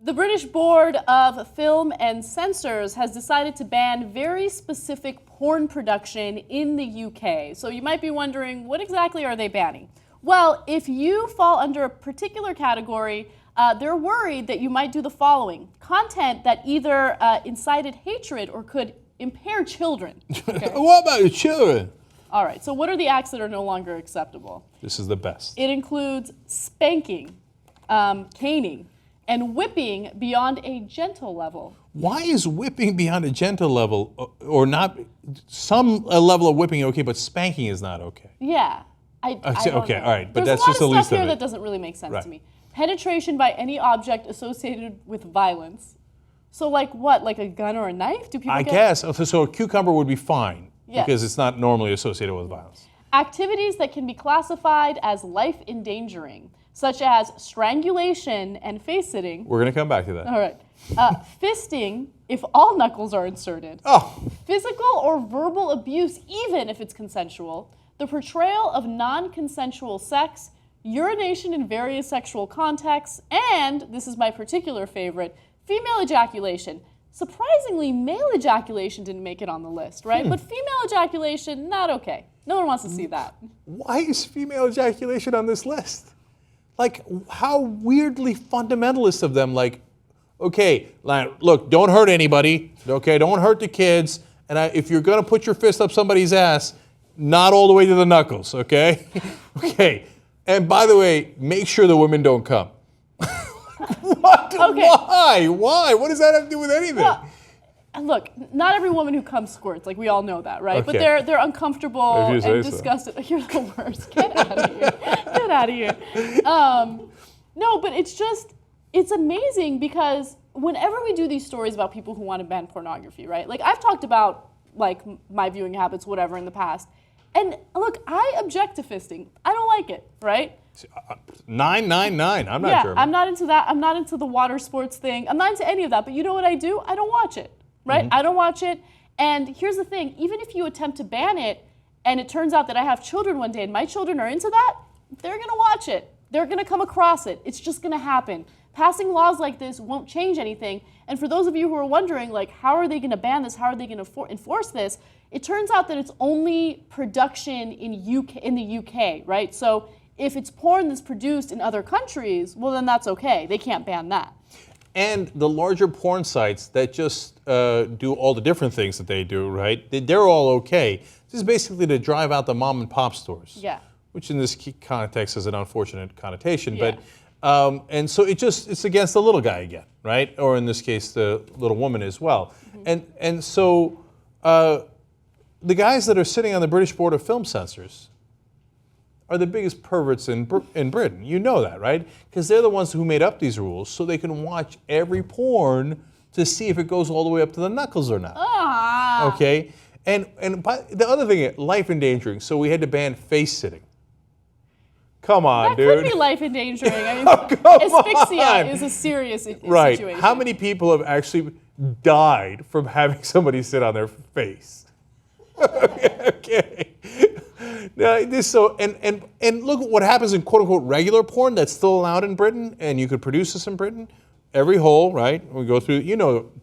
The British Board of Film and Censors has decided to ban very specific porn production in the UK. So you might be wondering, what exactly are they banning? Well, if you fall under a particular category, they're worried that you might do the following. Content that either incited hatred or could impair children. Okay? What about the children? All right, so what are the acts that are no longer acceptable? This is the best. It includes spanking, caning, and whipping beyond a gentle level. Why is whipping beyond a gentle level, or not, some level of whipping okay, but spanking is not okay? Yeah. I don't okay, know. all right, but There's that's just the a lot of least stuff of here it. that doesn't really make sense Right. to me. Penetration by any object associated with violence. So like what, like a gun or a knife? Do people I get? guess, so a cucumber would be fine, Yes. because it's not normally associated with violence. Activities that can be classified as life-endangering, such as strangulation and face-sitting. We're going to come back to that. All right. Fisting, if all knuckles are inserted. Oh, Physical or verbal abuse, even if it's consensual. The portrayal of non-consensual sex, urination in various sexual contexts, and, this is my particular favorite, female ejaculation. Surprisingly, male ejaculation didn't make it on the list, right? But female ejaculation, not okay. No one wants to see that. why is female ejaculation on this list? Like, how weirdly fundamentalist of them, like, okay, look, don't hurt anybody, okay, don't hurt the kids, and if you're gonna put your fist up somebody's ass, not all the way to the knuckles, okay? Okay, and by the way, make sure the women don't come. What? Okay. Why? Why? What does that have to do with anything? Well, look, not every woman who comes squirts, like we all know that, right? But Okay. they're uncomfortable If you say and so. disgusted. You're the worst. Get out of here. Get out of here. No, but it's amazing because whenever we do these stories about people who want to ban pornography, right? Like I've talked about like my viewing habits, whatever, in the past. And look, I object to fisting. I don't like it, right? 999. I'm not Yeah, German. I'm not into that. I'm not into the water sports thing. I'm not into any of that. But you know what I do? I don't watch it, right? I don't watch it. And here's the thing. Even if you attempt to ban it and it turns out that I have children one day and my children are into that, they're going to watch it. They're going to come across it. It's just going to happen. Passing laws like this won't change anything. And for those of you who are wondering, like, how are they going to ban this? How are they going to enforce this? It turns out that it's only production in the UK, right? So if it's porn that's produced in other countries, well, then that's okay. They can't ban that. And the larger porn sites that just do all the different things that they do, right? They're all okay. This is basically to drive out the mom and pop stores. Yeah. Which in this context is an unfortunate connotation. Yeah. But and so it's against the little guy again, right? Or in this case, the little woman as well. And so the guys that are sitting on the British Board of Film Censors are the biggest perverts in Britain. You know that, right? Because they're the ones who made up these rules so they can watch every porn to see if it goes all the way up to the knuckles or not. Ah. Okay? And the other thing, life endangering, so we had to ban face sitting. Come on, That dude. could be life endangering. I mean, Come asphyxia on. is a serious Right. situation. How many people have actually died from having somebody sit on their face? Okay. Now, and look at what happens in quote unquote regular porn that's still allowed in Britain, and you could produce this in Britain. Every hole, right? We go through,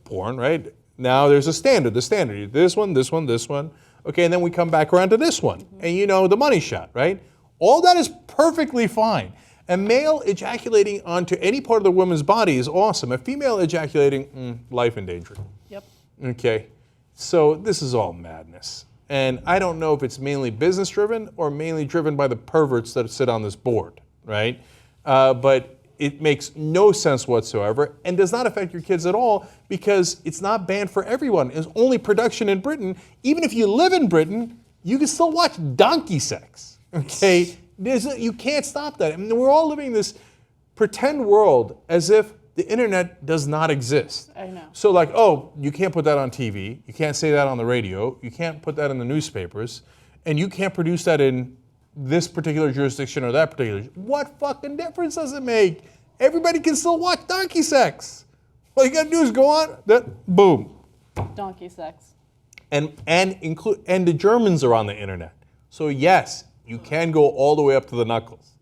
porn, right? Now there's a standard. The standard, this one, this one, this one. Okay, and then we come back around to this one, and the money shot, right? All that is perfectly fine. A male ejaculating onto any part of the woman's body is awesome. A female ejaculating, life endangering. Yep. Okay, so this is all madness. And I don't know if it's mainly business driven or mainly driven by the perverts that sit on this board, right? But it makes no sense whatsoever and does not affect your kids at all because it's not banned for everyone. It's only production in Britain. Even if you live in Britain, you can still watch donkey sex, okay? You can't stop that. I mean, we're all living this pretend world as if the internet does not exist. I know. So like, oh, you can't put that on TV, you can't say that on the radio, you can't put that in the newspapers, and you can't produce that in this particular jurisdiction or that particular. What fucking difference does it make? Everybody can still watch donkey sex. All you gotta do is go on, boom. Donkey sex. And the Germans are on the internet. So yes, you can go all the way up to the knuckles.